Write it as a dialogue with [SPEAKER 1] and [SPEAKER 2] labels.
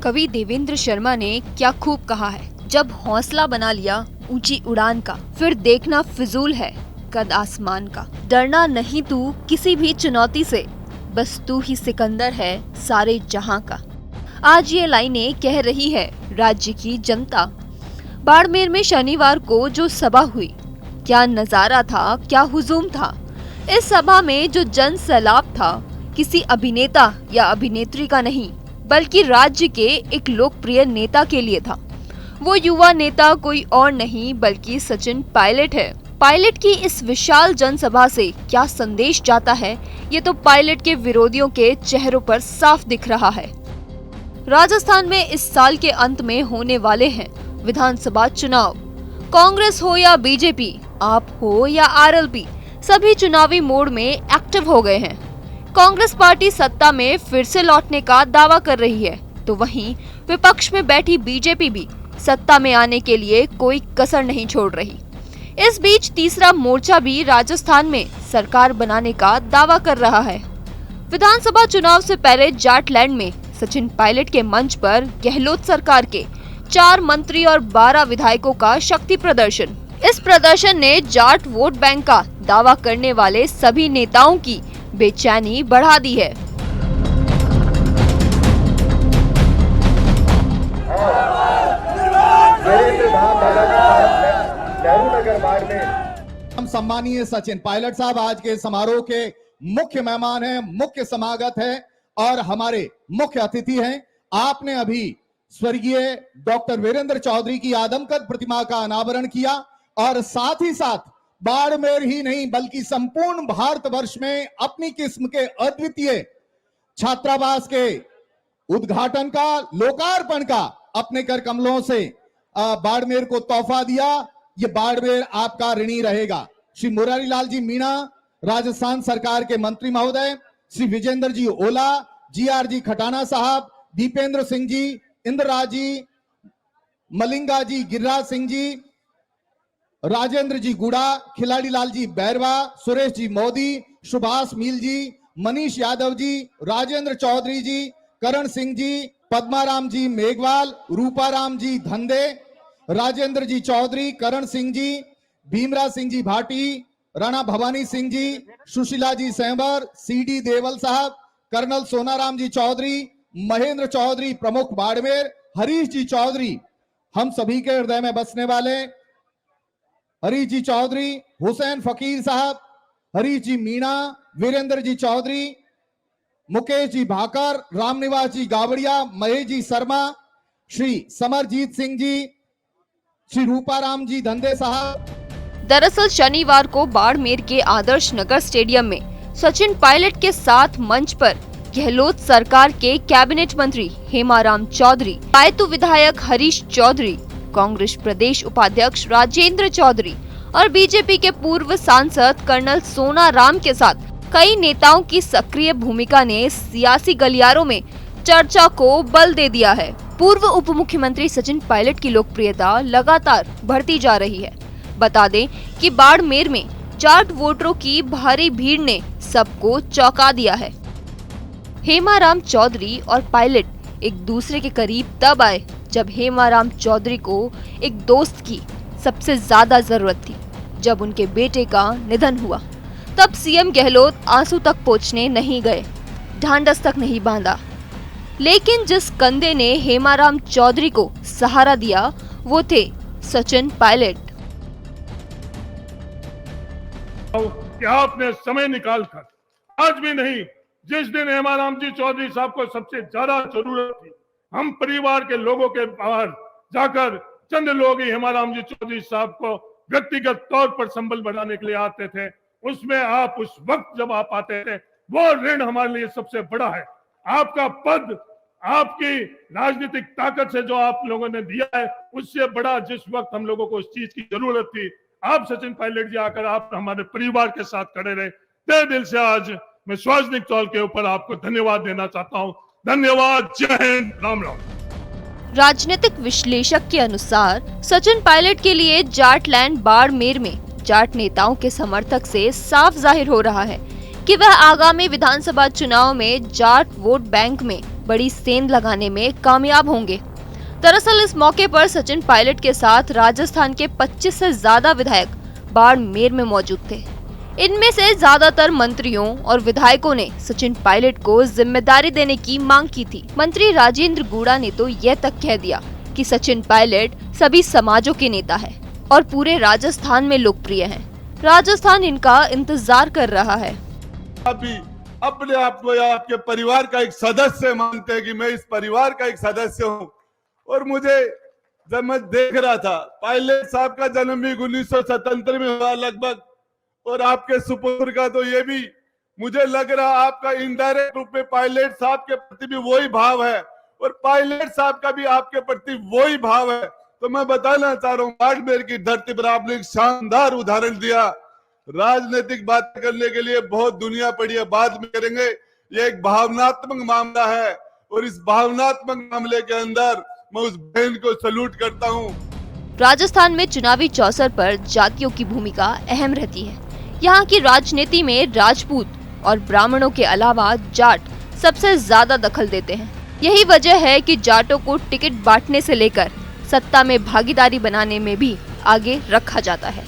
[SPEAKER 1] कवि देवेंद्र शर्मा ने क्या खूब कहा है, जब हौसला बना लिया ऊंची उड़ान का, फिर देखना फिजूल है कद आसमान का। डरना नहीं तू किसी भी चुनौती से, बस तू ही सिकंदर है सारे जहां का। आज ये लाइनें कह रही है राज्य की जनता। बाड़मेर में शनिवार को जो सभा हुई, क्या नजारा था, क्या हुजूम था। इस सभा में जो जन सैलाब था, किसी अभिनेता या अभिनेत्री का नहीं, बल्कि राज्य के एक लोकप्रिय नेता के लिए था। वो युवा नेता कोई और नहीं बल्कि सचिन पायलट है। पायलट की इस विशाल जनसभा से क्या संदेश जाता है, ये तो पायलट के विरोधियों के चेहरों पर साफ दिख रहा है। राजस्थान में इस साल के अंत में होने वाले हैं विधानसभा चुनाव। कांग्रेस हो या बीजेपी, आप हो या आरएलपी, सभी चुनावी मोड में एक्टिव हो गए हैं। कांग्रेस पार्टी सत्ता में फिर से लौटने का दावा कर रही है, तो वहीं विपक्ष में बैठी बीजेपी भी सत्ता में आने के लिए कोई कसर नहीं छोड़ रही। इस बीच तीसरा मोर्चा भी राजस्थान में सरकार बनाने का दावा कर रहा है। विधानसभा चुनाव से पहले जाटलैंड में सचिन पायलट के मंच पर गहलोत सरकार के 4 मंत्री और 12 विधायकों का शक्ति प्रदर्शन। इस प्रदर्शन ने जाट वोट बैंक का दावा करने वाले सभी नेताओं की बेचैनी बढ़ा दी है।
[SPEAKER 2] हम सम्मानीय सचिन पायलट साहब आज के समारोह के मुख्य मेहमान हैं, मुख्य समागत है और हमारे मुख्य अतिथि हैं। आपने अभी स्वर्गीय डॉक्टर वीरेंद्र चौधरी की आदमकद प्रतिमा का अनावरण किया और साथ ही साथ बाड़मेर ही नहीं बल्कि संपूर्ण भारतवर्ष में अपनी किस्म के अद्वितीय छात्रावास के उद्घाटन का, लोकार्पण का अपने कर कमलों से बाड़मेर को तोहफा दिया। ये बाड़मेर आपका ऋणी रहेगा। श्री मुरारी लाल जी मीणा, राजस्थान सरकार के मंत्री महोदय, श्री विजेंद्र जी ओला, GR जी खटाना साहब, दीपेंद्र सिंह जी, इंद्रराज जी, मलिंगा जी, गिरिराज सिंह जी, राजेंद्र जी गुड़ा, खिलाड़ी लाल जी बैरवा, सुरेश जी मोदी, सुभाष मील जी, मनीष यादव जी, राजेंद्र चौधरी जी, करण सिंह जी, पद्माराम जी मेघवाल, रूपाराम जी धंधे, राजेंद्र जी चौधरी, करण सिंह जी, भीमराज सिंह जी भाटी, राणा भवानी सिंह जी, सुशीला जी सेंवर, CD देवल साहब, कर्नल सोनाराम जी चौधरी, महेंद्र चौधरी प्रमुख बाड़मेर, हरीश जी चौधरी हम सभी के हृदय में बसने वाले, हरीश जी चौधरी, हुसैन फकीर साहब, हरीश जी मीणा, वीरेंद्र जी चौधरी, मुकेश जी भाकर, रामनिवास जी गावड़िया, महेश जी शर्मा, श्री समरजीत सिंह जी, श्री रूपाराम जी धंधे साहब।
[SPEAKER 1] दरअसल शनिवार को बाड़मेर के आदर्श नगर स्टेडियम में सचिन पायलट के साथ मंच पर गहलोत सरकार के कैबिनेट मंत्री हेमाराम चौधरी, पायतू विधायक हरीश चौधरी, कांग्रेस प्रदेश उपाध्यक्ष राजेंद्र चौधरी और बीजेपी के पूर्व सांसद कर्नल सोनाराम के साथ कई नेताओं की सक्रिय भूमिका ने सियासी गलियारों में चर्चा को बल दे दिया है। पूर्व उप मुख्यमंत्री सचिन पायलट की लोकप्रियता लगातार बढ़ती जा रही है। बता दें कि बाड़मेर में जाट वोटरों की भारी भीड़ ने सबको चौंका दिया है। हेमाराम चौधरी और पायलट एक दूसरे के करीब तब आए जब हेमाराम चौधरी को एक दोस्त की सबसे ज्यादा जरूरत थी। जब उनके बेटे का निधन हुआ तब सीएम गहलोत आंसू तक पोंछने नहीं गए, ढांढस तक नहीं बांधा, लेकिन जिस कंधे ने हेमाराम चौधरी को सहारा दिया वो थे सचिन पायलट।
[SPEAKER 3] कि आपने समय निकालकर, आज भी नहीं, जिस दिन हेमाराम जी चौधरी साहब को सबसे ज्यादा जरूरत थी, हम परिवार के लोगों के बाहर जाकर चंद लोग ही हेमाराम जी चौधरी साहब को व्यक्तिगत तौर पर संबल बनाने के लिए आते थे। उसमें आप उस वक्त जब आप आते थे, वो ऋण हमारे लिए सबसे बड़ा है। आपका पद, आपकी राजनीतिक ताकत से जो आप लोगों ने दिया है, उससे बड़ा जिस वक्त हम लोगों को उस चीज की जरूरत थी, आप सचिन पायलट जी आकर आप हमारे परिवार के साथ खड़े रहे। तहे दिल से आज मैं सार्वजनिक तौर के ऊपर आपको धन्यवाद देना चाहता हूँ। धन्यवाद, जय हिंद, राम राम।
[SPEAKER 1] राजनीतिक विश्लेषक के अनुसार सचिन पायलट के लिए जाटलैंड बाड़मेर में जाट नेताओं के समर्थक से साफ जाहिर हो रहा है कि वह आगामी विधानसभा चुनाव में जाट वोट बैंक में बड़ी सेंध लगाने में कामयाब होंगे। दरअसल इस मौके पर सचिन पायलट के साथ राजस्थान के 25 से ज्यादा विधायक बाड़मेर में मौजूद थे। इनमें से ज्यादातर मंत्रियों और विधायकों ने सचिन पायलट को जिम्मेदारी देने की मांग की थी। मंत्री राजेंद्र गूड़ा ने तो यह तक कह दिया कि सचिन पायलट सभी समाजों के नेता है और पूरे राजस्थान में लोकप्रिय हैं। राजस्थान इनका इंतजार कर रहा है।
[SPEAKER 4] अभी अपने आप को या आपके परिवार का एक सदस्य मानते हैं कि मैं इस परिवार का एक सदस्य हूं। और मुझे जब मैं देख रहा था, पायलट साहब का जन्म भी 1977 में हुआ लगभग, और आपके सुपुत्र का तो ये भी मुझे लग रहा आपका इनडायरेक्ट रूप में पायलट साहब के प्रति भी वही भाव है और पायलट साहब का भी आपके प्रति वही भाव है। तो मैं बताना चाह रहा हूँ, बाड़मेर की धरती पर आपने एक शानदार उदाहरण दिया। राजनीतिक बातें करने के लिए बहुत दुनिया पड़ी है, बाद में करेंगे। ये एक भावनात्मक मामला है और इस भावनात्मक मामले के अंदर मैं उस बहन को सैल्यूट करता हूँ।
[SPEAKER 1] राजस्थान में चुनावी चौसर पर जातियों की भूमिका अहम रहती है। यहाँ की राजनीति में राजपूत और ब्राह्मणों के अलावा जाट सबसे ज्यादा दखल देते हैं। यही वजह है कि जाटों को टिकट बांटने से लेकर सत्ता में भागीदारी बनाने में भी आगे रखा जाता है।